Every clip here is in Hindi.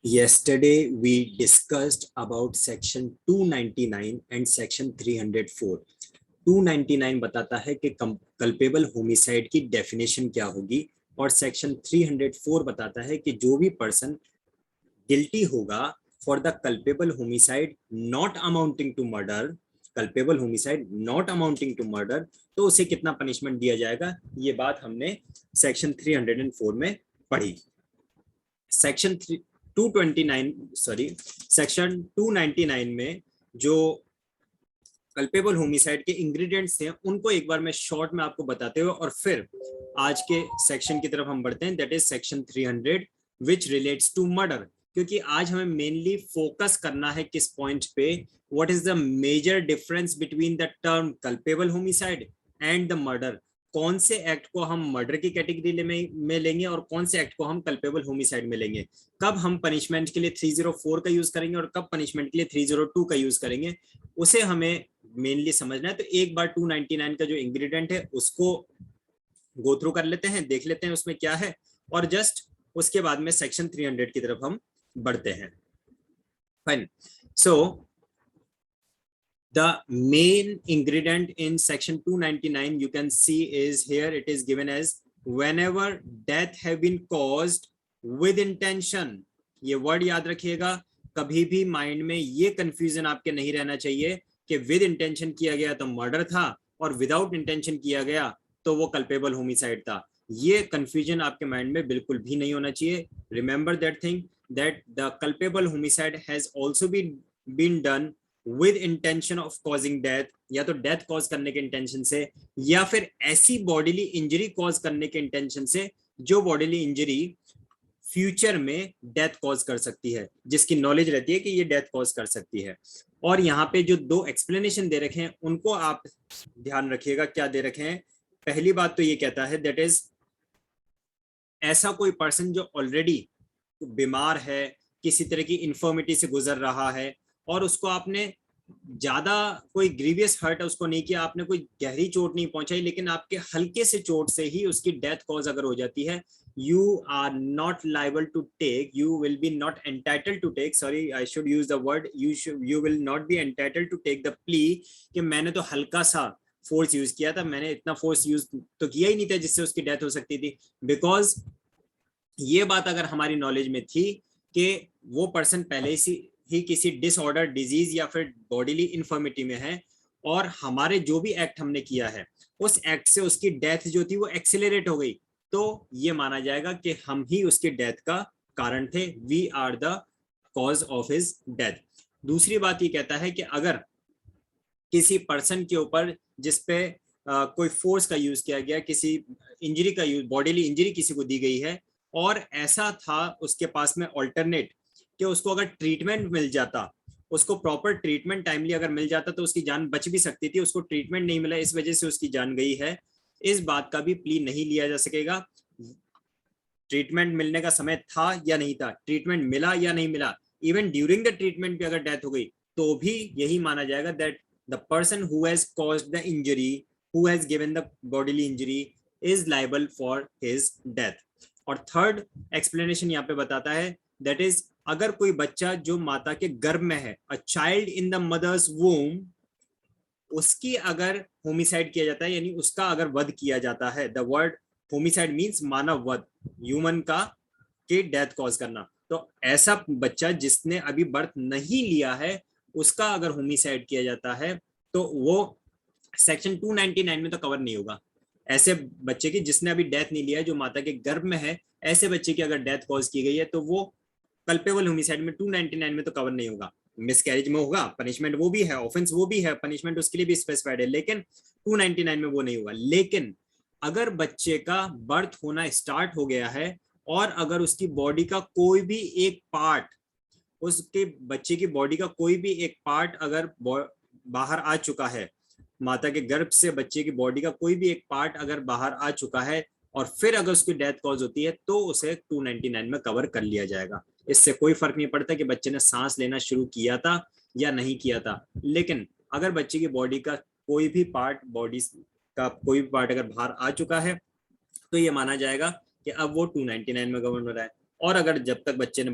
Yesterday we discussed about section 299 and section 304. 299 बताता है कि कल्पेबल होमिसाइड की डेफिनेशन क्या होगी और सेक्शन 304 बताता है कि जो भी पर्सन गिल्टी होगा for the culpable homicide not amounting to murder, culpable homicide not amounting to murder, तो उसे कितना पनिशमेंट दिया जाएगा। ये बात हमने सेक्शन 304 में पढ़ी। सेक्शन 229 सॉरी सेक्शन 299 में जो कल्पेबल होमिसाइड के इंग्रेडिएंट्स थे उनको एक बार मैं शॉर्ट में आपको बताते हुए और फिर आज के सेक्शन की तरफ हम बढ़ते हैं, that is section 300 which relates to murder. क्योंकि आज हमें मेनली फोकस करना है किस पॉइंट पे, what is the major difference between the term culpable homicide and the murder. कौन से एक्ट को हम मर्डर की कैटेगरी में लेंगे और कौन से एक्ट को हम कल्पेबल होमिसाइड में लेंगे, कब हम पनिशमेंट के लिए 304 का यूज करेंगे और कब पनिशमेंट के लिए 302 का यूज करेंगे, उसे हमें मेनली समझना है। तो एक बार 299 का जो इंग्रेडिएंट है उसको गो थ्रू कर लेते हैं, देख लेते हैं उसमें क्या है, और जस्ट उसके बाद में सेक्शन 300 की तरफ हम बढ़ते हैं। Fine. So the main ingredient in section 299 you can see is here, it is given as whenever death have been caused with intention। ये वर्ड याद रखिएगा, कभी भी माइंड में ये कंफ्यूजन आपके नहीं रहना चाहिए कि विद इंटेंशन किया गया तो मर्डर था और विदाउट इंटेंशन किया गया तो वो कल्पेबल होमिसाइड था। ये कंफ्यूजन आपके माइंड में बिल्कुल भी नहीं होना चाहिए। Remember that thing, that the culpable homicide has also been done with intention of causing death, या तो डेथ कॉज करने के इंटेंशन से या फिर ऐसी बॉडीली इंजरी कॉज करने के इंटेंशन से जो बॉडीली इंजरी फ्यूचर में डेथ कॉज कर सकती है, जिसकी नॉलेज रहती है कि ये डेथ कॉज कर सकती है। और यहाँ पे जो दो एक्सप्लेनेशन दे रखे हैं उनको आप ध्यान रखिएगा। क्या दे रखे हैं? पहली बात तो ये कहता है दैट इज ऐसा कोई पर्सन जो ऑलरेडी बीमार है, किसी तरह की इंफर्मिटी से गुजर रहा है और उसको आपने ज्यादा कोई ग्रीवियस हर्ट उसको नहीं किया, आपने कोई गहरी चोट नहीं पहुंचाई, लेकिन आपके हल्के से चोट से ही उसकी डेथ कॉज अगर हो जाती है, you are not liable to take, you will be not entitled to take, sorry I should use the word, you will not be entitled to take the plea कि मैंने तो हल्का सा फोर्स यूज किया था, मैंने इतना फोर्स यूज तो किया ही नहीं था जिससे उसकी डेथ हो सकती थी। बिकॉज ये बात अगर हमारी नॉलेज में थी कि वो पर्सन पहले ही किसी डिसऑर्डर, डिजीज या फिर बॉडीली इन्फर्मिटी में है और हमारे जो भी एक्ट हमने किया है उस एक्ट से उसकी डेथ जो थी वो एक्सेलरेट हो गई, तो ये माना जाएगा कि हम ही उसकी डेथ का कारण थे, we are the cause of his death. दूसरी बात ये कहता है कि अगर किसी पर्सन के ऊपर जिसपे कोई फोर्स का यूज किया गया, किसी इंजरी का यूज, बॉडीली इंजरी किसी को दी गई है और ऐसा था उसके पास में ऑल्टरनेट कि उसको अगर ट्रीटमेंट मिल जाता, उसको प्रॉपर ट्रीटमेंट टाइमली अगर मिल जाता तो उसकी जान बच भी सकती थी, उसको ट्रीटमेंट नहीं मिला इस वजह से उसकी जान गई है, इस बात का भी प्ली नहीं लिया जा सकेगा। ट्रीटमेंट मिलने का समय था या नहीं था, ट्रीटमेंट मिला या नहीं मिला, इवन ड्यूरिंग द ट्रीटमेंट भी अगर डेथ हो गई तो भी यही माना जाएगा that the person who has caused the injury, who has given the bodily injury is liable for his death. और थर्ड एक्सप्लेनेशन यहाँ पे बताता है दैट इज अगर कोई बच्चा जो माता के गर्भ में है, a child in the mother's womb, उसकी अगर होमिसाइड किया जाता है यानी उसका अगर वध किया जाता है, द वर्ड होमिसाइड मींस मानव वध, ह्यूमन का के डेथ कॉज करना, तो ऐसा बच्चा जिसने अभी बर्थ नहीं लिया है उसका अगर होमिसाइड किया जाता है तो वो सेक्शन 299 में तो कवर नहीं होगा। ऐसे बच्चे की जिसने अभी डेथ नहीं लिया है, जो माता के गर्भ में है, ऐसे बच्चे की अगर डेथ कॉज की गई है तो वो कल्पेबल होमिसाइड में 299 में तो कवर नहीं होगा। मिसकैरेज में होगा, पनिशमेंट वो भी है, ऑफेंस वो भी है, पनिशमेंट उसके लिए भी स्पेसिफाइड है, लेकिन 299 में वो नहीं होगा। लेकिन अगर बच्चे का बर्थ होना स्टार्ट हो गया है और अगर उसकी बॉडी का कोई भी एक पार्ट, उसके बच्चे की बॉडी का कोई भी एक पार्ट अगर बाहर आ चुका है, माता के गर्भ से बच्चे की बॉडी का कोई भी एक पार्ट अगर बाहर आ चुका है और फिर अगर उसकी डेथ कॉज होती है तो उसे 299 में कवर कर लिया जाएगा। इससे कोई फर्क नहीं पड़ता कि बच्चे ने सांस लेना शुरू किया था या नहीं किया था, लेकिन अगर बच्चे की बॉडी का कोई भी पार्ट, बॉडी का कोई भी पार्ट अगर बाहर आ चुका है तो ये माना जाएगा कि अब वो 299 में कवर हो रहा है। और अगर जब तक बच्चे ने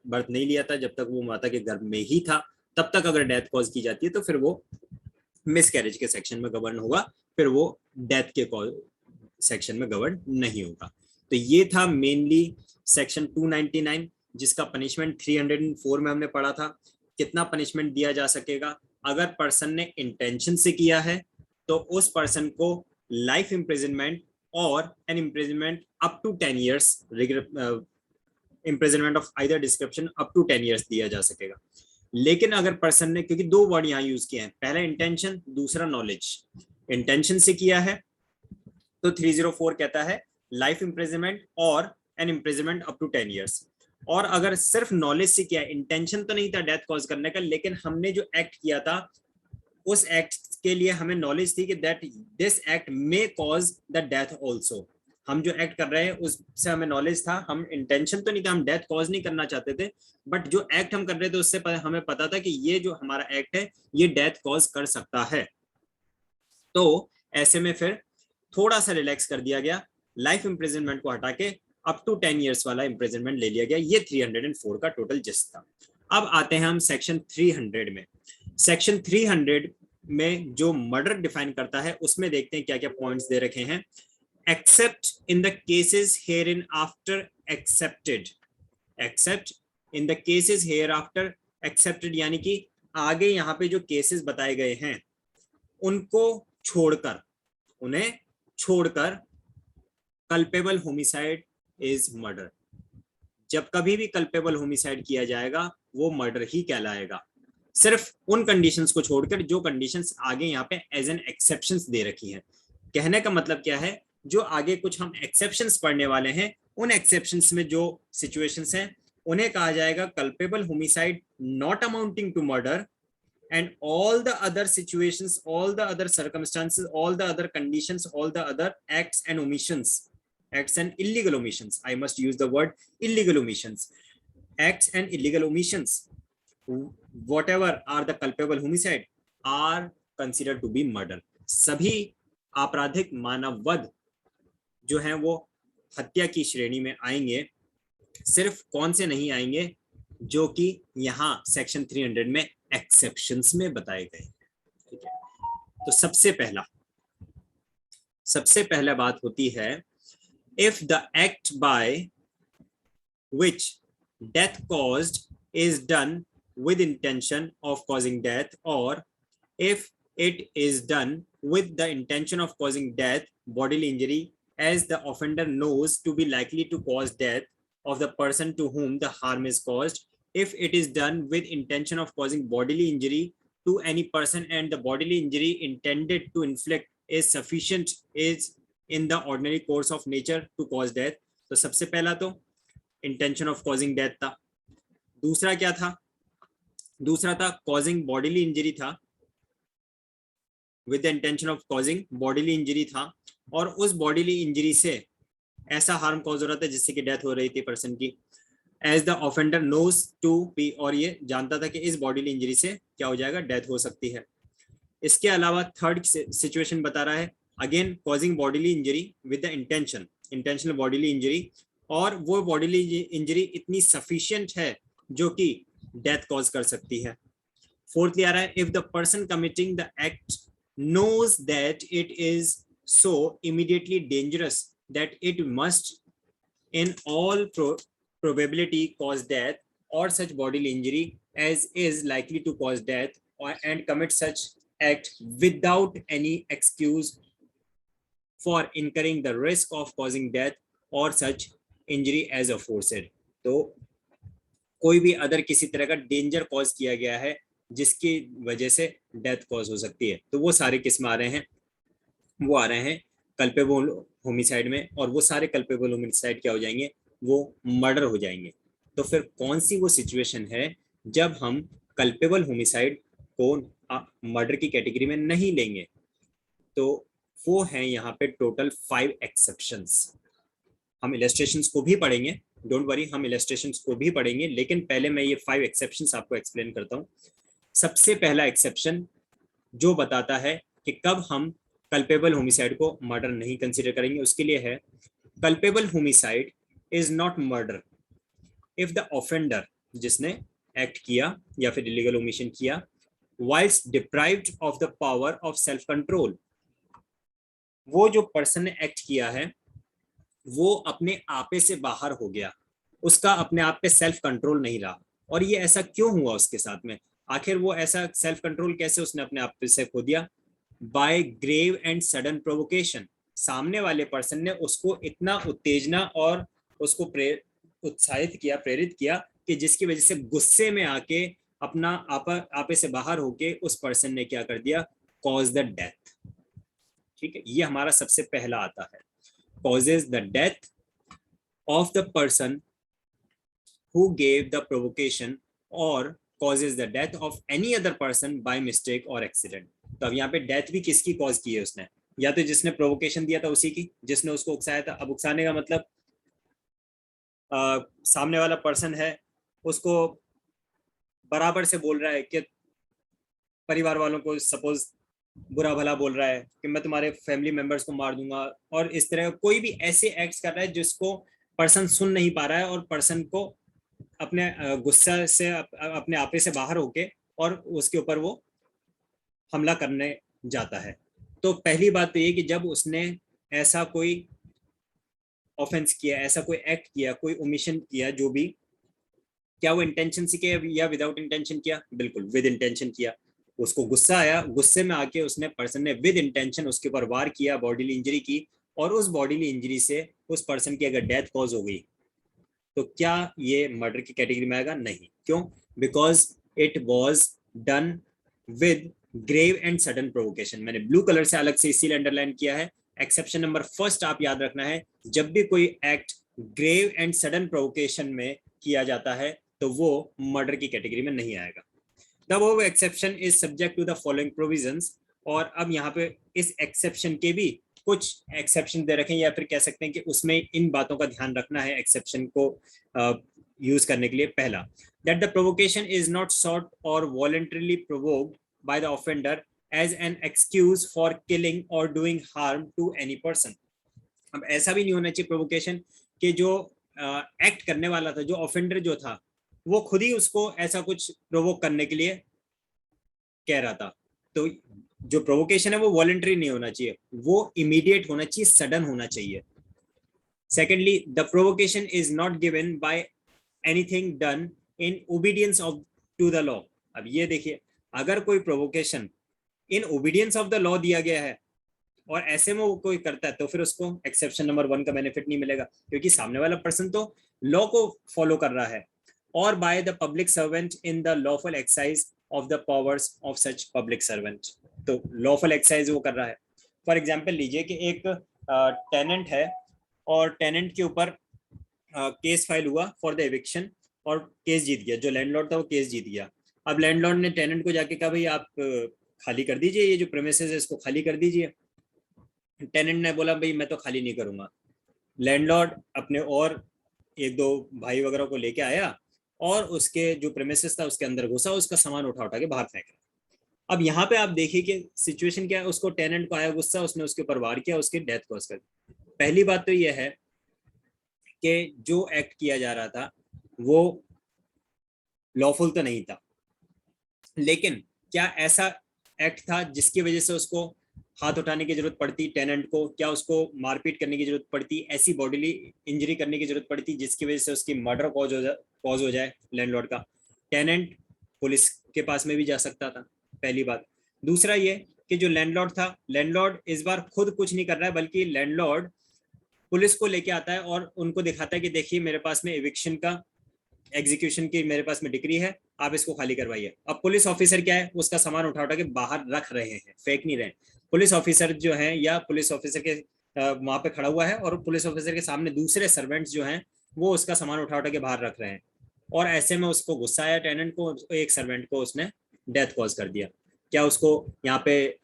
बर्थ नहीं लिया था, जब तक वो माता के गर्भ में ही था, तब तक अगर डेथ कॉज की जाती है तो फिर वो मिसकैरेज के सेक्शन में गवर्न होगा, फिर वो डेथ के सेक्शन में गवर्न नहीं होगा। तो ये था मेनली सेक्शन 299, जिसका पनिशमेंट 304 में हमने पढ़ा था। कितना पनिशमेंट दिया जा सकेगा? अगर पर्सन ने इंटेंशन से किया है तो उस पर्सन को life imprisonment or an imprisonment up to 10 years, imprisonment of either description up to 10 years दिया जा सकेगा। लेकिन अगर पर्सन ने, क्योंकि दो वर्ड यहाँ यूज किए हैं, पहला इंटेंशन, दूसरा नॉलेज, इंटेंशन से किया है तो 304 कहता है life imprisonment or an imprisonment up to 10 years. और अगर सिर्फ नॉलेज से किया, इंटेंशन तो नहीं था डेथ कॉज करने का, लेकिन हमने जो एक्ट किया था उस एक्ट के लिए हमें नॉलेज थी कि that this act may cause the death also. हम जो एक्ट कर रहे हैं उससे हमें नॉलेज था, हम इंटेंशन तो नहीं था, हम डेथ कॉज नहीं करना चाहते थे, बट जो एक्ट हम कर रहे थे उससे हमें पता था कि ये जो हमारा एक्ट है ये डेथ कॉज कर सकता है। तो ऐसे में फिर थोड़ा सा रिलैक्स कर दिया गया, लाइफ इम्प्रिजनमेंट को हटा के अप टू 10 ईयर्स वाला इम्प्रिजनमेंट ले लिया गया। ये 304 का टोटल जिस्ट था। अब आते हैं हम सेक्शन 300 में। सेक्शन 300 में जो मर्डर डिफाइन करता है उसमें देखते हैं क्या क्या पॉइंट्स दे रखे हैं। Except in the cases hereinafter excepted, except in the cases hereafter excepted, यानी कि आगे यहाँ पे जो केसेस बताए गए हैं उनको छोड़कर, उन्हें छोड़कर कल्पेबल होमिसाइड इज मर्डर। जब कभी भी कल्पेबल होमिसाइड किया जाएगा वो मर्डर ही कहलाएगा, सिर्फ उन कंडीशंस को छोड़कर जो कंडीशंस आगे यहाँ पे एज एन एक्सेप्शंस दे रखी हैं। कहने का मतलब क्या है, जो आगे कुछ हम एक्सेप्शंस पढ़ने वाले हैं उन एक्सेप्शंस में जो सिचुएशंस हैं उन्हें कहा जाएगा culpable homicide not amounting to murder, and all the other situations, all the other circumstances, all the other conditions, all the other acts and omissions, acts and illegal omissions, I must use the word illegal omissions, acts and illegal omissions, whatever are the culpable homicide are considered to be murder। सभी आपराधिक मानववध जो हैं वो हत्या की श्रेणी में आएंगे, सिर्फ कौन से नहीं आएंगे, जो कि यहाँ सेक्शन 300 में एक्सेप्शंस में बताए गए। ठीक है, तो सबसे पहला बात होती है, if the act by which death caused is done with intention of causing death, or if it is done with the intention of causing death, bodily injury, as the offender knows to be likely to cause death of the person to whom the harm is caused, if it is done with intention of causing bodily injury to any person and the bodily injury intended to inflict is sufficient, is in the ordinary course of nature to cause death। तो सबसे पहला तो intention of causing death था। दूसरा क्या था? दूसरा था causing bodily injury था, with the intention of causing bodily injury था, और उस bodily injury से ऐसा हार्म कॉज हो रहा था जिससे कि डेथ हो रही थी पर्सन की, as the offender knows to be, और ये जानता था कि इस बॉडीली इंजरी से क्या हो जाएगा, डेथ हो सकती है। इसके अलावा थर्ड सिचुएशन बता रहा है, again causing bodily injury with the intention, intentional bodily injury, और वो बॉडीली इंजरी इतनी सफिशिएंट है जो कि डेथ कॉज कर सकती है। फोर्थली आ रहा है, if the person committing the act knows that it is so immediately dangerous that it must in all probability cause death or such bodily injury as is likely to cause death, and commit such act without any excuse for incurring the risk of causing death or such injury as aforesaid। तो कोई भी अदर किसी तरह का डेंजर कॉज किया गया है जिसकी वजह से डेथ कॉज हो सकती है, तो वो सारे किस में आ रहे हैं, वो आ रहे हैं कल्पेबल होमिसाइड में, और वो सारे कल्पेबल होमिसाइड क्या हो जाएंगे, वो मर्डर हो जाएंगे। तो फिर कौन सी वो सिचुएशन है जब हम कल्पेबल होमिसाइड को मर्डर की कैटेगरी में नहीं लेंगे? तो वो है यहाँ पे टोटल 5 एक्सेप्शंस। हम इलस्ट्रेशंस को भी पढ़ेंगे, डोंट वरी, हम इलस्ट्रेशंस को भी पढ़ेंगे, लेकिन पहले मैं ये 5 एक्सेप्शंस आपको एक्सप्लेन करता हूँ। सबसे पहला एक्सेप्शन जो बताता है कि कब हम कल्पेबल होमिसाइड को मर्डर नहीं कंसीडर करेंगे, उसके लिए है, culpable homicide is not murder if the offender, जिसने एक्ट किया या फिर इलीगल ओमिशन किया, whilst deprived of the power of self control, वो जो पर्सन ने एक्ट किया है वो अपने आपे से बाहर हो गया, उसका अपने आप पे सेल्फ कंट्रोल नहीं रहा। और ये ऐसा क्यों हुआ उसके साथ में, आखिर वो ऐसा सेल्फ कंट्रोल कैसे उसने अपने आप पे से खो दिया? By grave and sudden provocation, सामने वाले पर्सन ने उसको इतना उत्तेजना और उसको उत्साहित किया, प्रेरित किया कि जिसकी वजह से गुस्से में आके अपना आपे से बाहर होके उस पर्सन ने क्या कर दिया? Cause the death. ठीक है, ये हमारा सबसे पहला आता है, causes the death of the person who gave the provocation or causes the death of any other person by mistake or accident। तो अब यहाँ पे डेथ भी किसकी कॉज की है उसने? या तो जिसने प्रोवोकेशन दिया था उसी की, जिसने उसको उकसाया था। अब उकसाने का मतलब सामने वाला पर्सन है उसको बराबर से बोल रहा है कि परिवार वालों को सपोज बुरा भला बोल रहा है कि मैं तुम्हारे फैमिली मेंबर्स को मार दूंगा, और इस तरह कोई भी ऐसे एक्ट्स कर रहा है जिसको पर्सन सुन नहीं पा रहा है और पर्सन को अपने गुस्सा से अपने आपे से बाहर होके और उसके ऊपर वो हमला करने जाता है। तो पहली बात तो ये कि जब उसने ऐसा कोई ऑफेंस किया, ऐसा कोई एक्ट किया, कोई ओमिशन किया, जो भी, क्या वो इंटेंशन से किया या विदाउट इंटेंशन किया? बिल्कुल विद इंटेंशन किया। उसको गुस्सा आया, गुस्से में आके उसने पर्सन ने विद इंटेंशन उसके ऊपर वार किया, बॉडीली इंजरी की, और उस बॉडीली इंजरी से उस पर्सन की अगर डेथ कॉज हो गई तो क्या ये मर्डर की कैटेगरी में आएगा? नहीं। क्यों? Because it was done with grave and sudden provocation. मैंने ब्लू कलर से अलग से इसीलिए अंडरलाइन किया है। एक्सेप्शन नंबर फर्स्ट आप याद रखना है, जब भी कोई act grave and sudden provocation में किया जाता है तो वो मर्डर की कैटेगरी में नहीं आएगा। द वो exception is subject to the following provisions. और अब यहाँ पे इस एक्सेप्शन के भी कुछ एक्सेप्शन दे रखे हैं, या फिर कह सकते हैं कि उसमें इन बातों का ध्यान रखना है एक्सेप्शन को यूज करने के लिए। पहला, that the provocation is not sought और voluntarily provoked by the offender as an excuse for killing और doing harm to any person. अब ऐसा भी नहीं होना चाहिए प्रोवोकेशन कि जो एक्ट करने वाला था, जो ऑफेंडर जो था, वो खुद ही उसको ऐसा कुछ प्रोवोक करने के लिए कह रहा था। तो जो प्रोवोकेशन है वो वॉलंटरी नहीं होना चाहिए, वो इमीडिएट होना चाहिए, सडन होना चाहिए। Secondly, the provocation is not given by anything done in obedience of to the law. अब ये देखिए, अगर कोई provocation in obedience of the law दिया गया है और ऐसे में वो कोई करता है तो फिर उसको एक्सेप्शन नंबर 1 का बेनिफिट नहीं मिलेगा, क्योंकि सामने वाला पर्सन तो लॉ को फॉलो कर रहा है। और by the public servant in the lawful exercise of the powers of such public servant. तो लॉफुल एक्सरसाइज वो कर रहा है। फॉर एग्जाम्पल लीजिए कि एक टेनेंट है और टेनेंट के ऊपर केस फाइल हुआ फॉर द एविक्शन और केस जीत गया। जो लैंडलॉर्ड था वो केस जीत गया। अब लैंडलॉर्ड ने टेनेंट को जाके कहा भाई आप खाली कर दीजिए, ये जो प्रेमिसेस है इसको खाली कर दीजिए। टेनेंट ने बोला भाई मैं तो खाली नहीं करूंगा। लैंडलॉर्ड अपने और एक दो भाई वगैरह को लेके आया और उसके जो प्रेमिसेस था उसके अंदर घुसा, उसका सामान उठा उठा के बाहर फेंका। अब यहाँ पे आप देखिए कि सिचुएशन क्या है। उसको टेनेंट को आया गुस्सा, उसने उसके ऊपर वार किया, उसकी डेथ कॉज कर दी। पहली बात तो यह है कि जो एक्ट किया जा रहा था वो लॉफुल तो नहीं था, लेकिन क्या ऐसा एक्ट था जिसकी वजह से उसको हाथ उठाने की जरूरत पड़ती टेनेंट को? क्या उसको मारपीट करने की जरूरत पड़ती? ऐसी बॉडीली इंजरी करने की जरूरत पड़ती जिसकी वजह से उसकी मर्डर कॉज हो जाए लैंडलॉर्ड का? टेनेंट पुलिस के पास में भी जा सकता था, पहली बात। दूसरा ये कि जो लैंडलॉर्ड था, लैंडलॉर्ड इस बार खुद कुछ नहीं कर रहा है, बल्कि लैंडलॉर्ड पुलिस को लेके आता है और उनको दिखाता है कि देखिए मेरे पास में एविक्शन का एग्जीक्यूशन की मेरे पास में डिग्री है, आप इसको खाली करवाइए। अब पुलिस ऑफिसर क्या है, उसका सामान उठा उठा के बाहर रख रहे हैं, फेंक नहीं रहे। पुलिस ऑफिसर जो है या पुलिस ऑफिसर के वहां पे खड़ा हुआ है और पुलिस ऑफिसर के सामने दूसरे सर्वेंट्स जो हैं वो उसका सामान उठा उठा के बाहर रख रहे हैं। और ऐसे में उसको गुस्सा आया टेनेंट को, एक सर्वेंट को उसने डेथ कॉज कर दिया। क्या उसको यहाँ पे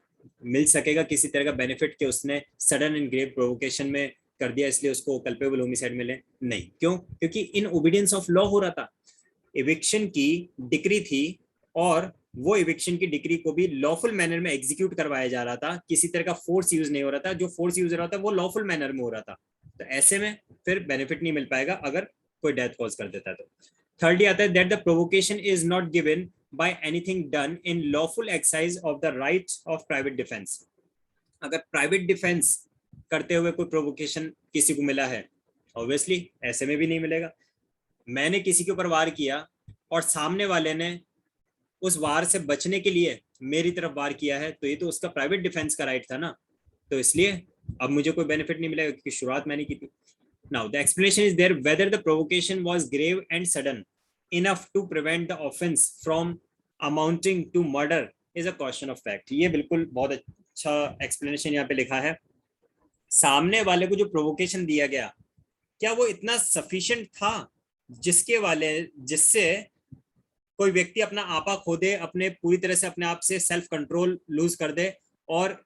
मिल सकेगा किसी तरह का बेनिफिट कि उसने सडन एंड ग्रेव प्रोवोकेशन में कर दिया इसलिए उसको कल्पेबल होमिसाइड मिले? नहीं। क्यों? क्योंकि इन ओबीडियंस ऑफ लॉ हो रहा था, एविक्शन की डिक्री थी और वो एविक्शन की डिक्री को भी लॉफुल मैनर में एग्जीक्यूट करवाया जा रहा था, किसी तरह का फोर्स यूज नहीं हो रहा था। जो फोर्स यूज हो रहा था वो लॉफुल मैनर में हो रहा था। तो ऐसे में फिर बेनिफिट नहीं मिल पाएगा अगर कोई डेथ कॉज कर देता है तो। थर्ड ये आता है that the provocation is not given by anything done in lawful exercise of the right of private defence. अगर प्राइवेट डिफेंस करते हुए कोई प्रोवोकेशन किसी को मिला है, ऑब्वियसली ऐसे में भी नहीं मिलेगा। मैंने किसी के ऊपर वार किया और सामने वाले ने उस वार से बचने के लिए मेरी तरफ वार किया है, तो ये तो उसका प्राइवेट डिफेंस का राइट था ना, तो इसलिए अब मुझे कोई बेनिफिट नहीं मिलेगा क्योंकि शुरुआत मैंने की थी। Now the explanation is there whether the provocation was grave and sudden enough to prevent the offence from amounting to murder is a question of fact. ये बिल्कुल बहुत अच्छा एक्सप्लेनेशन यहाँ पे लिखा है। सामने वाले को जो प्रोवोकेशन दिया गया, क्या वो इतना सफिशिएंट था जिससे कोई व्यक्ति अपना आपा खो दे, अपने पूरी तरह से अपने आप से सेल्फ कंट्रोल लूज कर दे और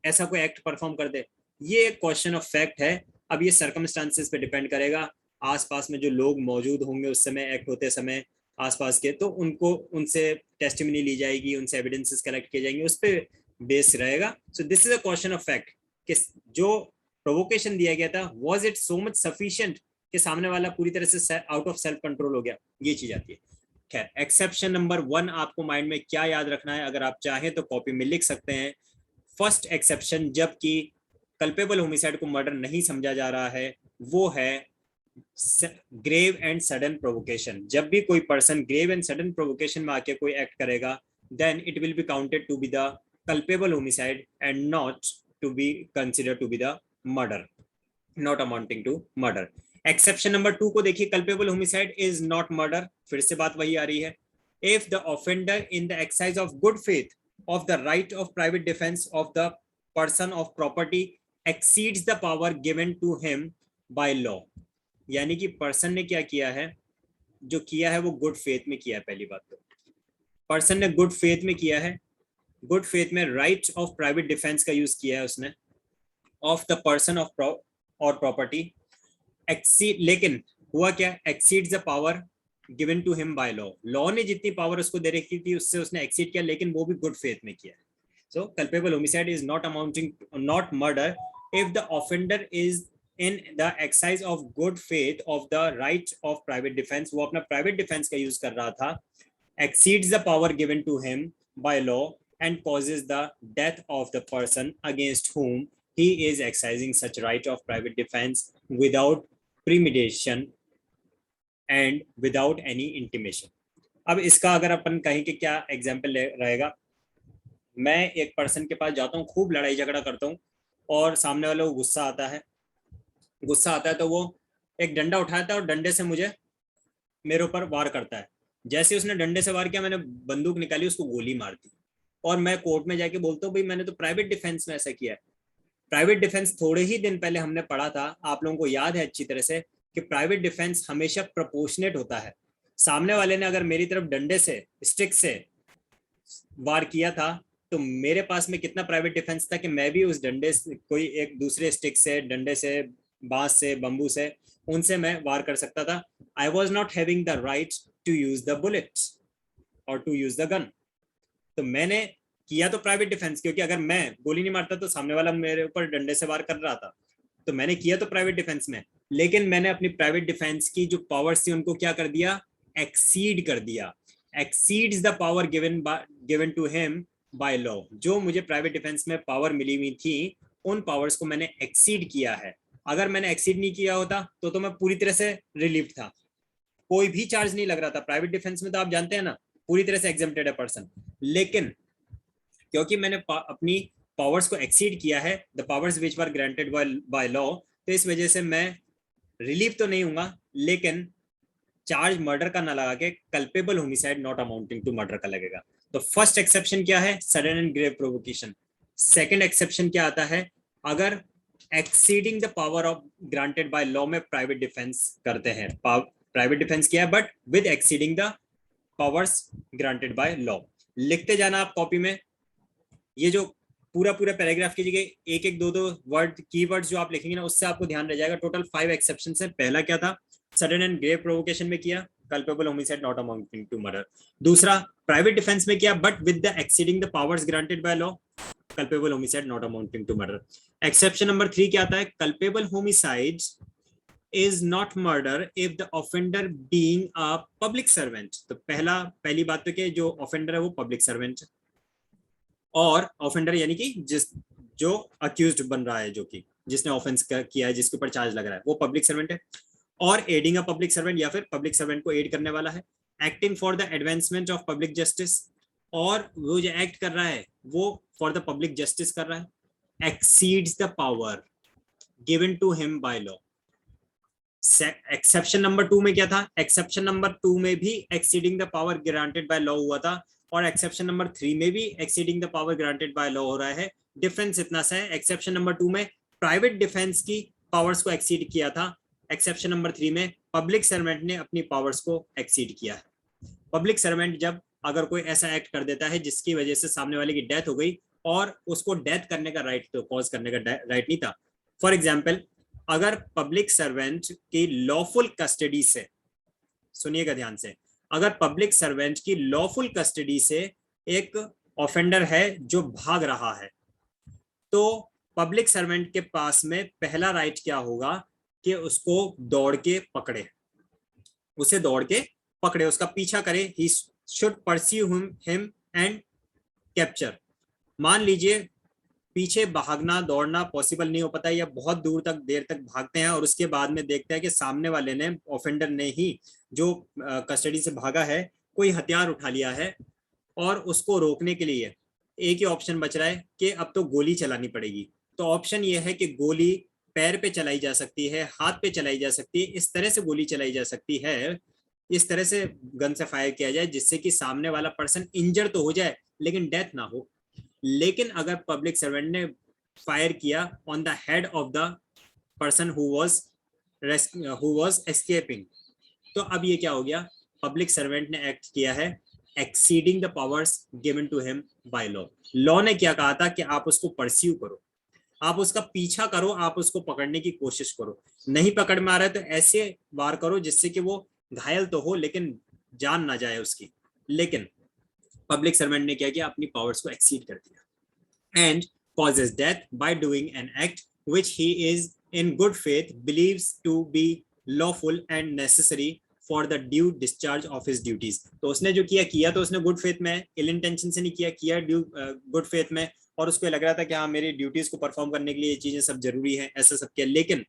ऐसा कोई एक्ट परफॉर्म कर दे? ये एक क्वेश्चन ऑफ फैक्ट है। अब ये सर्कमस्टांसेस पे डिपेंड करेगा, आसपास में जो लोग मौजूद होंगे उस समय एक्ट होते समय आसपास के, तो उनसे टेस्टिमनी ली जाएगी, उनसे एविडेंसेस कलेक्ट किए जाएंगे, उस पर बेस रहेगा। So this is a question of fact कि जो प्रोवोकेशन दिया गया था was it so much sufficient कि सामने वाला पूरी तरह से आउट ऑफ सेल्फ कंट्रोल हो गया, ये चीज आती है। खैर, एक्सेप्शन नंबर 1 आपको माइंड में क्या याद रखना है, अगर आप चाहें तो कॉपी में लिख सकते हैं। फर्स्ट एक्सेप्शन, जबकि कल्पेबल होमिसाइड को मर्डर नहीं समझा जा रहा है, वो है ग्रेव एंड सडन प्रोवोकेशन। जब भी कोई person grave and sudden provocation में आके कोई एक्ट करेगा, then it will be counted to be the culpable homicide and not to be considered to be the murder, not amounting to murder. Exception number 2 को देखिए, culpable homicide is not murder. फिर से बात वही आ रही है। If the offender in the exercise of good faith of the right of private defense of the person of property exceeds the power given to him by law। यानी कि पर्सन ने क्या किया है, जो किया है वो गुड फेथ में किया है। पहली बात तो पर्सन ने गुड फेथ में किया है, गुड फेथ में राइट ऑफ प्राइवेट डिफेंस का यूज किया है उसने, of the person of or property exceed, लेकिन हुआ क्या, exceeds the power given to him by law. Law ने जितनी पावर उसको दे रखी थी उससे उसने एक्सीड किया, लेकिन वो भी गुड फेथ में किया है। So culpable homicide is not amounting, not murder if the offender is in the exercise of good faith of the right of private defence. वो अपना प्राइवेट डिफेंस का यूज कर रहा था, exceeds the power given to him by law and causes the death of the person against whom he is exercising such right of private defense without premeditation and without any intimation. अब इसका अगर अपन कहें कि क्या एग्जाम्पल रहेगा, मैं एक पर्सन के पास जाता हूँ, खूब लड़ाई झगड़ा करता हूँ और सामने वाले को गुस्सा आता है तो वो एक डंडा उठाता है और डंडे से मुझे मेरे ऊपर वार करता है। जैसे उसने डंडे से वार किया, मैंने बंदूक निकाली, उसको गोली मार दी और मैं कोर्ट में जाके बोलता हूँ भाई मैंने तो प्राइवेट डिफेंस में ऐसा किया है। प्राइवेट डिफेंस थोड़े ही दिन पहले हमने पढ़ा था, आप लोगों को याद है अच्छी तरह से कि प्राइवेट डिफेंस हमेशा प्रोपोर्शनेट होता है। सामने वाले ने अगर मेरी तरफ डंडे से, स्टिक से वार किया था तो मेरे पास में कितना प्राइवेट डिफेंस था कि मैं भी उस डंडे से, कोई एक दूसरे स्टिक से, डंडे से, बांस से, बंबू से, उनसे मैं वार कर सकता था। I was not having the right to use the bullet or to use the gun. तो मैंने किया तो प्राइवेट डिफेंस, क्योंकि अगर मैं गोली नहीं मारता तो सामने वाला मेरे ऊपर डंडे से वार कर रहा था, तो मैंने किया तो प्राइवेट डिफेंस में, लेकिन मैंने अपनी प्राइवेट डिफेंस की जो पावर्स थी उनको क्या कर दिया, एक्सीड कर दिया। Exceeds the power given to him by law. जो मुझे प्राइवेट डिफेंस में पावर मिली हुई थी उन पावर्स को मैंने एक्सीड किया है। अगर मैंने एक्सीड नहीं किया होता तो मैं पूरी तरह से रिलीव था, कोई भी चार्ज नहीं लग रहा था। प्राइवेट डिफेंस में तो आप जानते हैं ना, पूरी तरह से एग्जेम्प्टेड है पर्सन, लेकिन क्योंकि मैंने अपनी पावर्स को एक्सीड किया है, the powers which were granted by law, तो इस वजह से मैं रिलीफ तो नहीं होऊंगा, लेकिन चार्ज मर्डर का ना लगा के culpable homicide not amounting to murder का लगेगा। तो फर्स्ट एक्सेप्शन क्या है, sudden and grave provocation. Second exception क्या आता है, अगर exceeding the power of granted by law में प्राइवेट डिफेंस करते हैं, प्राइवेट डिफेंस किया है but with exceeding the powers granted by law. लिखते जाना आप कॉपी में, ये जो पूरा पैराग्राफ की जगह एक एक दो वर्ड, कीवर्ड्स जो आप लिखेंगे ना, उससे आपको ध्यान रह जाएगा। टोटल 5 एक्सेप्शन है। पहला क्या था, सडन एंड ग्रेव प्रोवोकेशन में किया, culpable homicide not amounting to murder. दूसरा, प्राइवेट डिफेंस में किया but with the exceeding the powers granted by law, culpable homicide not amounting to murder. Exception number 3 क्या आता है, culpable homicide is not murder if the offender being a public servant. तो पहली बात तो कि जो offender है वो public servant है, और offender यानी कि जो accused बन रहा है, जो कि जिसने offense किया है, जिसके ऊपर चार्ज लग रहा है, वो public servant है, और aiding a public servant या फिर public servant को aid करने वाला है, acting for the advancement of public justice, और वो जो act कर रहा है वो for the public justice कर रहा है, exceeds the power given to him by law. Exception number 2 में क्या था? एक्सेप्शन नंबर 2 में भी exceeding the power granted by law हुआ था, और एक्सेप्शन नंबर 3 में भी exceeding the power granted by law हो रहा है। डिफरेंस इतना सा है, एक्सेप्शन नंबर 2 में प्राइवेट डिफेंस की पावर्स को एक्सीड किया था, एक्सेप्शन नंबर 3 में पब्लिक सर्वेंट ने अपनी पावर्स को एक्सीड किया है। पब्लिक सर्वेंट जब अगर कोई ऐसा एक्ट कर देता है जिसकी वजह से सामने वाले की डेथ हो गई और उसको डेथ करने का राइट, तो कॉज करने का राइट नहीं था। फॉर एग्जाम्पल, अगर पब्लिक सर्वेंट की लॉफुल कस्टडी से, सुनिएगा ध्यान से, अगर पब्लिक सर्वेंट की लॉफुल कस्टडी से एक ऑफेंडर है जो भाग रहा है, तो पब्लिक सर्वेंट के पास में पहला राइट क्या होगा कि उसको दौड़ के पकड़े, उसे दौड़ के पकड़े, उसका पीछा करे। He should pursue him and capture. मान लीजिए पीछे भागना दौड़ना पॉसिबल नहीं हो पाता, या बहुत दूर तक देर तक भागते हैं और उसके बाद में देखते हैं कि सामने वाले ने, ऑफेंडर ने ही जो कस्टडी से भागा है, कोई हथियार उठा लिया है, और उसको रोकने के लिए एक ही ऑप्शन बच रहा है कि अब तो गोली चलानी पड़ेगी। तो ऑप्शन ये है कि गोली पैर पे चलाई जा सकती है, हाथ पे चलाई जा सकती है, इस तरह से गोली चलाई जा सकती है, इस तरह से गन से फायर किया जाए जिससे कि सामने वाला पर्सन इंजर तो हो जाए लेकिन डेथ ना हो। लेकिन अगर पब्लिक सर्वेंट ने फायर किया on the head of the person who was escaping, तो अब ये क्या हो गया? पब्लिक सर्वेंट ने एक्ट किया है exceeding the powers given to him by law. Law ने क्या कहा था कि आप उसको परस्यू करो, आप उसका पीछा करो, आप उसको पकड़ने की कोशिश करो, नहीं पकड़ में आ रहा है तो ऐसे वार करो जिससे कि वो घायल तो हो लेकिन जान ना जाए उसकी। लेकिन पब्लिक सर्वेंट ने क्या किया? अपनी पावर्स को एक्सीड कर दिया। And causes death by doing an act which he is in good faith believes to be lawful and necessary for the due discharge of his duties। तो उसने जो किया तो उसने गुड फेथ में, इल इंटेंशन से नहीं किया गुड फेथ में, और उसको लग रहा था कि हाँ मेरी ड्यूटीज को परफॉर्म करने के लिए ये चीजें सब जरूरी है, ऐसा सब किया। लेकिन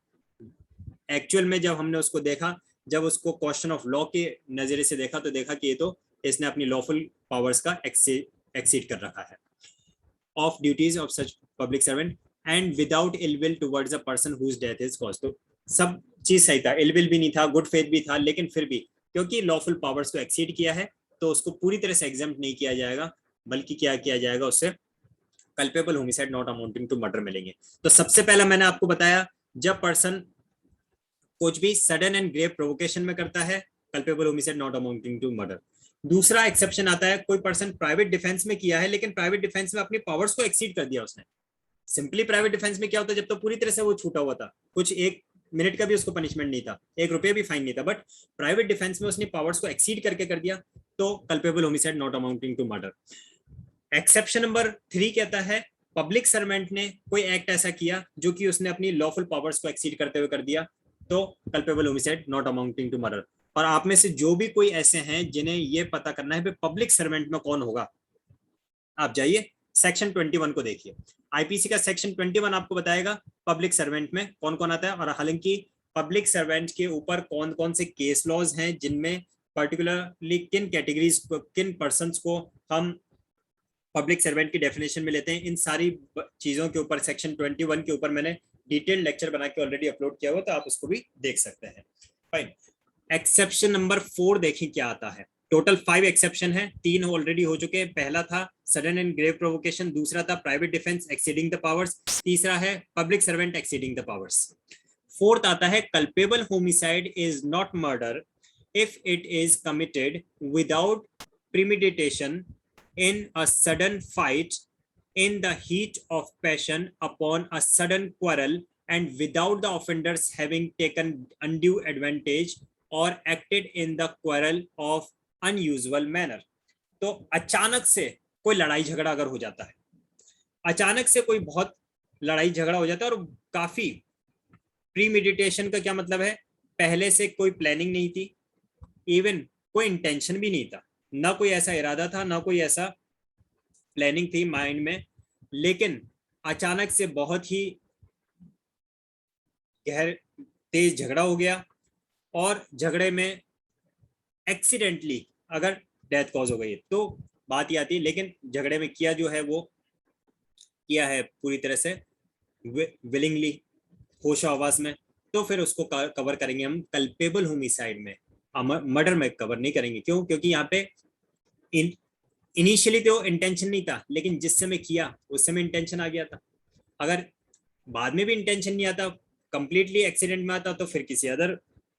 एक्चुअल में जब हमने उसको देखा, जब उसको क्वेश्चन ऑफ लॉ के नजरिए से देखा, तो देखा कि ये तो इसने अपनी लॉफुल पावर्स का एक्सीड कर रखा है। Of duties of such public servant and without ill will towards a person whose death is caused. तो सब चीज सही था, इल विल भी नहीं था, गुड फेथ भी था, लेकिन फिर भी क्योंकि लॉफुल पावर्स को एक्सीड किया है तो उसको पूरी तरह से एग्जेम्प्ट नहीं किया जाएगा, बल्कि क्या किया जाएगा? उससे culpable homicide not amounting to murder मिलेंगे। तो सबसे पहला मैंने आपको बताया, जब पर्सन कुछ भी सडन एंड ग्रेव प्रोवोकेशन में करता है, culpable homicide not amounting to murder. दूसरा एक्सेप्शन आता है, कोई पर्सन प्राइवेट डिफेंस में किया है लेकिन प्राइवेट डिफेंस में अपनी पावर्स को एक्सीड कर दिया उसने। सिंपली प्राइवेट डिफेंस में क्या होता है, जब तो पूरी तरह से वो छूटा हुआ था, कुछ एक मिनट का भी उसको पनिशमेंट नहीं था, ₹1 भी फाइन नहीं था, बट प्राइवेट डिफेंस में उसने पावर्स को एक्सीड करके कर दिया, तो culpable homicide not amounting to murder. Exception number 3 कहता है, पब्लिक सर्वेंट ने कोई एक्ट ऐसा किया जो कि उसने अपनी लॉफुल पावर्स को एक्सीड करते हुए कर दिया, तो culpable homicide not amounting to murder. और आप में से जो भी कोई ऐसे हैं जिन्हें ये पता करना है पब्लिक सर्वेंट में कौन होगा, आप जाइए सेक्शन 21 को देखिए। आईपीसी का सेक्शन 21 आपको बताएगा पब्लिक सर्वेंट में कौन कौन आता है, और हालांकि पब्लिक सर्वेंट के ऊपर कौन कौन से केस लॉज हैं जिनमें पर्टिकुलरली किन कैटेगरीज, किन पर्संस को हम पब्लिक सर्वेंट की डेफिनेशन में लेते हैं, इन सारी चीजों के ऊपर सेक्शन 21 के ऊपर मैंने डिटेल्ड लेक्चर बना के ऑलरेडी अपलोड किया हुआ, तो आप उसको भी देख सकते हैं। फाइन। एक्सेप्शन नंबर 4 देखें क्या आता है। टोटल 5 एक्सेप्शन है, 3 ऑलरेडी हो चुके हैं। पहला था सडन एंड ग्रेव प्रोवोकेशन, दूसरा था private defence exceeding the powers, तीसरा है public servant exceeding the powers. Fourth आता है culpable homicide is not murder if it is committed without premeditation in a sudden fight, in the heat of passion, upon a sudden quarrel, and without the offenders having taken undue advantage or acted in the quarrel of unusual manner। तो अचानक से कोई लड़ाई झगड़ा अगर हो जाता है, अचानक से कोई बहुत लड़ाई झगड़ा हो जाता है, और काफी प्रीमेडिटेशन का क्या मतलब है पहले से कोई प्लानिंग नहीं थी, इवन कोई इंटेंशन भी नहीं था, ना कोई ऐसा इरादा था, ना कोई ऐसा प्लानिंग थी माइंड में, लेकिन अचानक से बहुत ही गहर तेज झगड़ा हो गया और झगड़े में एक्सीडेंटली अगर डेथ कॉज हो गई तो बात ही आती है, लेकिन झगड़े में किया जो है वो किया है पूरी तरह से विलिंगली, होश आवाज में, तो फिर उसको कवर करेंगे हम कल्पेबल होमिसाइड में, मर्डर में कवर नहीं करेंगे। क्यों? क्योंकि यहाँ पे इनिशियली तो इंटेंशन नहीं था, लेकिन जिस समय किया उस समय इंटेंशन आ गया था। अगर बाद में भी इंटेंशन नहीं आता, कंप्लीटली एक्सीडेंट में आता, तो फिर किसी अदर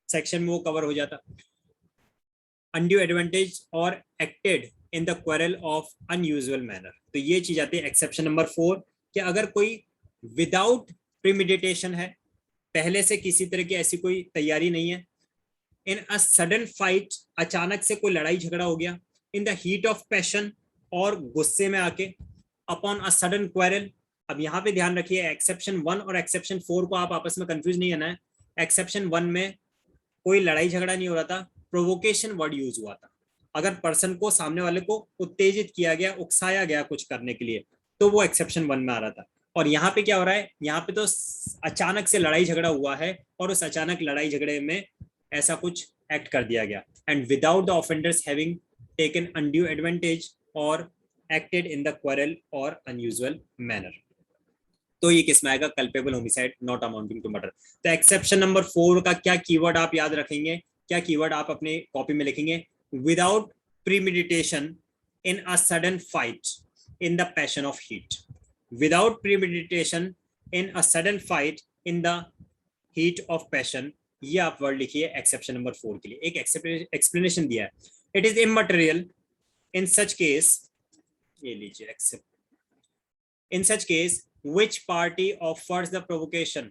सेक्शन में वो कवर हो जाता। Undue advantage or acted in the quarrel of unusual manner, तो ये चीज आती है एक्सेप्शन नंबर 4 कि अगर कोई विदाउट प्रीमेडिटेशन है, पहले से किसी तरह की ऐसी कोई तैयारी नहीं है, इन अ सडन फाइट, अचानक से कोई लड़ाई झगड़ा हो गया, इन द हीट ऑफ पैशन, और गुस्से में आके, अपॉन अ सडन क्वेरल। अब यहाँ पे ध्यान रखिए एक्सेप्शन 1 और एक्सेप्शन 4 को आप आपस में कंफ्यूज नहीं करना है। एक्सेप्शन 1 में कोई लड़ाई झगड़ा नहीं हो रहा था, प्रोवोकेशन वर्ड यूज हुआ था। अगर पर्सन को, सामने वाले को उत्तेजित किया गया, उकसाया गया कुछ करने के लिए, तो वो एक्सेप्शन 1 में आ रहा था। और यहाँ पे क्या हो रहा है, यहाँ पे तो अचानक से लड़ाई झगड़ा हुआ है और उस अचानक लड़ाई झगड़े में ऐसा कुछ एक्ट कर दिया गया, and without the offender's having taken undue advantage or acted in the cruel or unusual manner. तो ये किसमें आएगा? Culpable homicide not amounting to murder. तो एक्सेप्शन नंबर 4 का क्या कीवर्ड आप याद रखेंगे, क्या कीवर्ड आप अपने कॉपी में लिखेंगे? Without premeditation in a sudden fight in the passion of heat. Without premeditation in a sudden fight in the heat of passion, ये आप वर्ड लिखिए एक्सेप्शन नंबर 4 के लिए। एक एक्सप्लेनेशन दिया है, it is immaterial in such case, ये लीजिए except, in such case which party offers the provocation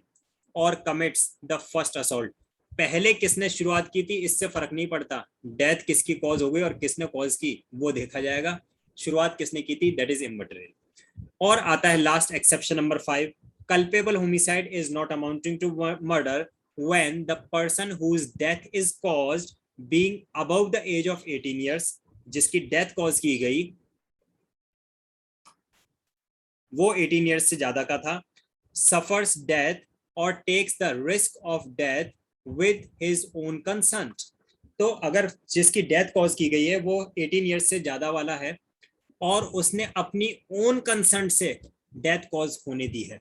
or commits the first assault। पहले किसने शुरुआत की थी इससे फर्क नहीं पड़ता, डेथ किसकी कॉज हो गई और किसने कॉज की वो देखा जाएगा, शुरुआत किसने की थी, दैट इज इमटेरियल। और आता है last exception number 5, culpable homicide is not amounting to murder when the person whose death is caused being above the age of 18 years, जिसकी डेथ कॉज की गई वो 18 ईयर्स से ज्यादा का था, suffers death or takes the risk of death with his own consent. तो अगर जिसकी डेथ कॉज की गई है वो 18 ईयर्स से ज्यादा वाला है और उसने अपनी ओन कंसेंट से डेथ कॉज होने दी है।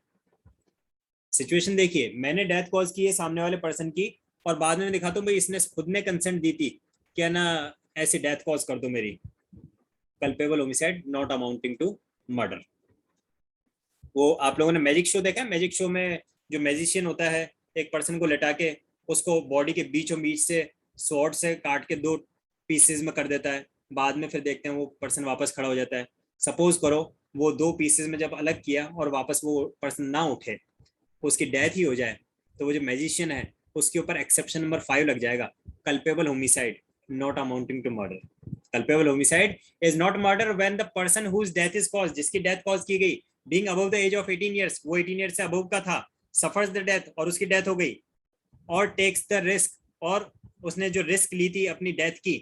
सिचुएशन देखिए, मैंने डेथ कॉज की है सामने वाले पर्सन की, और बाद में दिखाता हूं भाई इसने खुद ने कंसेंट दी थी क्या ना ऐसी डेथ कॉज कर दो मेरी, culpable homicide not amounting to murder. वो आप लोगों ने मैजिक शो देखा है? मैजिक शो में जो मैजिशियन होता है एक पर्सन को लेटा के उसको बॉडी के बीचों बीच से स्वॉर्ड से काट के 2 पीसेस में कर देता है, बाद में फिर देखते हैं वो पर्सन वापस खड़ा हो जाता है। सपोज करो वो 2 पीसेस में जब अलग किया और वापस वो पर्सन ना उठे, उसकी डेथ ही हो जाए, तो वो जो मैजिशियन है उसके ऊपर एक्सेप्शन नंबर 5 लग जाएगा, culpable homicide not amounting to murder. Culpable homicide is not murder when the person whose death is caused, जिसकी डेथ कॉज की गई, being above the age of 18 years, वो 18 years से above का था, suffers the death और उसकी डेथ हो गई, और takes the risk, और उसने जो रिस्क ली थी अपनी डेथ की,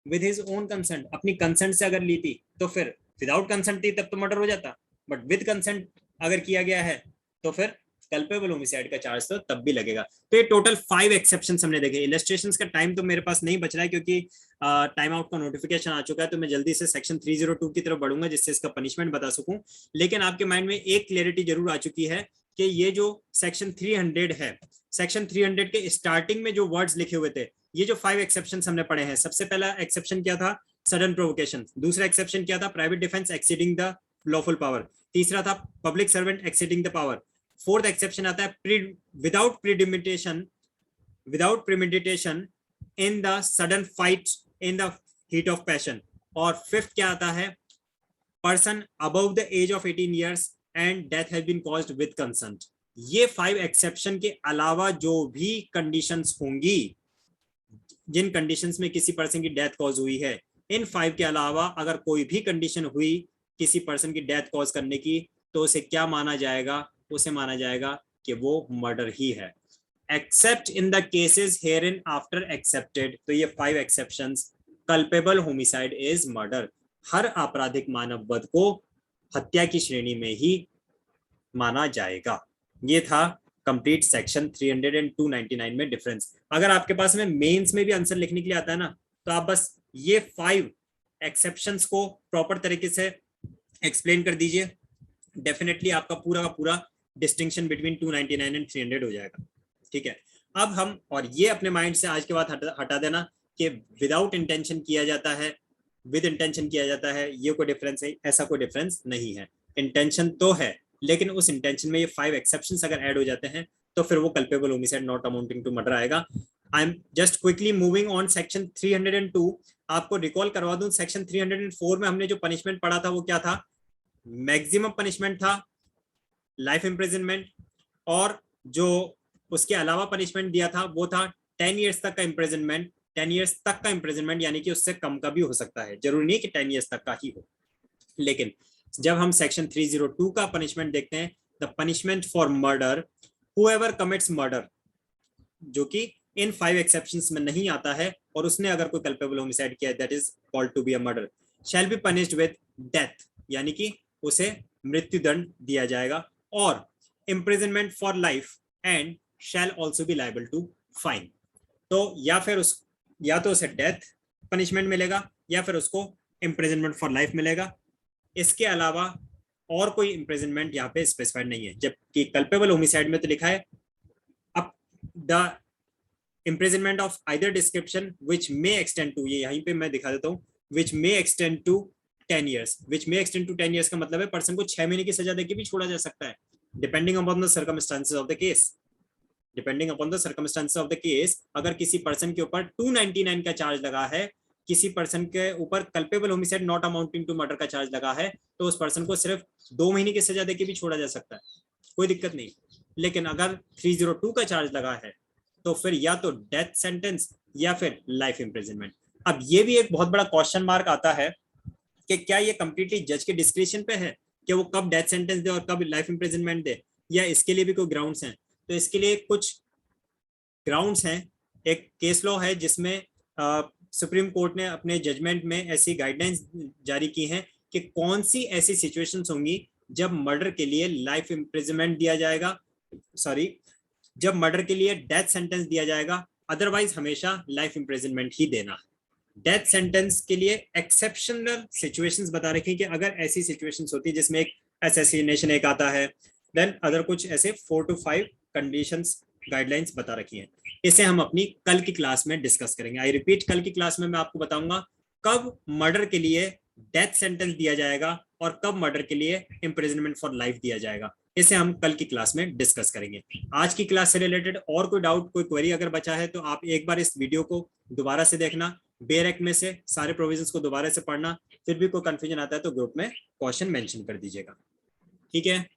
with his own consent, अपनी कंसेंट से अगर ली थी, तो फिर विदाउट कंसेंट थी तब तो मर्डर हो जाता, बट विद कंसेंट अगर किया गया है तो फिर कल्पेबल होमिसाइड का चार्ज तो तब भी लगेगा। तो ये टोटल 5 एक्सेप्शंस हमने देखे। इलस्ट्रेशंस का टाइम तो मेरे पास नहीं बच रहा है क्योंकि टाइम आउट का नोटिफिकेशन आ चुका है, तो मैं जल्दी से सेक्शन 302 की तरफ बढ़ूंगा जिससे इसका पनिशमेंट बता सकूं। लेकिन आपके माइंड में एक क्लैरिटी जरूर आ चुकी है कि ये जो सेक्शन 300 है, सेक्शन 300 के स्टार्टिंग में जो वर्ड्स लिखे हुए थे, ये जो 5 एक्सेप्शंस हमने पढ़े हैं, सबसे पहला एक्सेप्शन क्या था? Sudden provocation. दूसरा एक्सेप्शन क्या था? Private defence exceeding the lawful power. तीसरा था public servant exceeding the power. Fourth exception आता है without premeditation in the sudden fight in the heat of passion. और फिफ्थ क्या आता है? Person above the age of 18 years and death has been caused with consent. ये 5 एक्सेप्शन के अलावा जो भी कंडीशंस होंगी, जिन कंडीशंस में किसी पर्सन की डेथ कॉज हुई है, इन 5 के अलावा अगर कोई भी कंडीशन हुई किसी पर्सन की डेथ कॉज करने की, तो उसे क्या माना जाएगा? उसे माना जाएगा कि वो मर्डर ही है। Except in the cases hereinafter excepted, तो ये 5 exceptions, culpable homicide is murder, हर आपराधिक मानव वध को हत्या की श्रेणी में ही माना जाएगा। ये था कंप्लीट सेक्शन 300 एंड 299 में डिफरेंस। अगर आपके पास में मेंस में भी आंसर लिखने के लिए आता है ना, तो आप बस ये 5 एक्सेप्शंस को प्रॉपर तरीके से एक्सप्लेन कर दीजिए, डेफिनेटली आपका पूरा का पूरा डिस्टिंक्शन बिटवीन 299 एंड 300 हो जाएगा। ठीक है, अब हम, और ये अपने माइंड से आज के बाद हटा देना कि विदाउट इंटेंशन किया जाता है, विद इंटेंशन किया जाता है, ये कोई डिफरेंस है, ऐसा कोई डिफरेंस नहीं है। इंटेंशन तो है, लेकिन उस इंटेंशन में ये 5 एक्सेप्शंस अगर ऐड हो जाते हैं तो फिर वो culpable homicide not amounting to murder आएगा। I am just quickly moving on section 302। आपको रिकॉल करवा दूं, सेक्शन 304 में हमने जो पनिशमेंट पढ़ा था वो क्या था? मैक्सिमम पनिशमेंट था लाइफ इम्प्रिजनमेंट, और जो उसके अलावा पनिशमेंट दिया था वो था 10 ईयर्स तक का इम्प्रिजनमेंट। 10 ईयर्स तक का इम्प्रिजनमेंट यानी कि उससे कम का भी हो सकता है, जरूरी नहीं कि 10 ईयर्स तक का ही हो। लेकिन जब हम सेक्शन 302 का पनिशमेंट देखते हैं, the punishment for murder, whoever commits murder, जो कि इन 5 एक्सेप्शंस में नहीं आता है, और उसने अगर कोई कल्पेबल होमिसाइड किया, that is called to be a murder, shall be punished with death, यानी कि उसे मृत्युदंड दिया जाएगा, और imprisonment for life and shall also be liable to fine. तो या तो उसे डेथ पनिशमेंट मिलेगा या फिर उसको इम्प्रिजनमेंट फॉर लाइफ मिलेगा। इसके अलावा और कोई इम्प्रिजनमेंट यहाँ पे स्पेसिफाइड नहीं है, जबकि कल्पेबल होमिसाइड में तो लिखा है up the imprisonment of either description which may extend to, ये यहीं पे मैं दिखा देता हूँ, which may extend to 10 years. Which may extend to 10 years का मतलब है पर्सन को 6 महीने की सजा देके भी छोड़ा जा सकता है, depending upon the circumstances of the case. Depending upon the circumstances of the case, अगर किसी पर्सन के ऊपर 299 का चार्ज लगा है, किसी पर्सन के ऊपर culpable homicide not amounting to murder का चार्ज लगा है, तो उस पर्सन को सिर्फ 2 महीने की सजा देके भी छोड़ा जा सकता है, कोई दिक्कत नहीं। लेकिन अगर 302 का चार्ज लगा है तो फिर या तो डेथ सेंटेंस या फिर लाइफ इम्प्रिजनमेंट। अब ये भी एक बहुत बड़ा क्वेश्चन मार्क आता है कि क्या ये कंप्लीटली जज के डिस्क्रिप्शन पे है कि वो कब डेथ सेंटेंस दे और कब लाइफ इम्प्रिजनमेंट दे, या इसके लिए भी कोई ग्राउंड्स हैं? तो इसके लिए कुछ ग्राउंड्स हैं। एक केस लॉ है जिसमें सुप्रीम कोर्ट ने अपने जजमेंट में ऐसी गाइडलाइंस जारी की हैं कि कौन सी ऐसी सिचुएशंस होंगी जब मर्डर के लिए लाइफ इम्प्रिजनमेंट दिया जाएगा, जब मर्डर के लिए डेथ सेंटेंस दिया जाएगा, अदरवाइज हमेशा लाइफ इम्प्रिजनमेंट ही देना। डेथ सेंटेंस के लिए एक्सेप्शनल सिचुएशंस बता रखी कि अगर ऐसी सिचुएशंस होती है जिसमें एक असैसिनेशन एक आता है, देन अदर कुछ ऐसे 4 to 5 कंडीशंस गाइडलाइंस बता रखी हैं। इसे हम अपनी कल की क्लास में डिस्कस करेंगे। आई रिपीट, कल की क्लास में मैं आपको बताऊंगा कब मर्डर के लिए डेथ सेंटेंस दिया जाएगा और कब मर्डर के लिए इम्प्रिजनमेंट फॉर लाइफ दिया जाएगा। इसे हम कल की क्लास में डिस्कस करेंगे। आज की क्लास से रिलेटेड और कोई डाउट, कोई क्वेरी अगर बचा है तो आप एक बार इस वीडियो को दोबारा से देखना, बेयर एक्ट में से सारे प्रोविजंस को दोबारा से पढ़ना, फिर भी कोई कंफ्यूजन आता है तो ग्रुप में क्वेश्चन मेंशन कर दीजिएगा। ठीक है,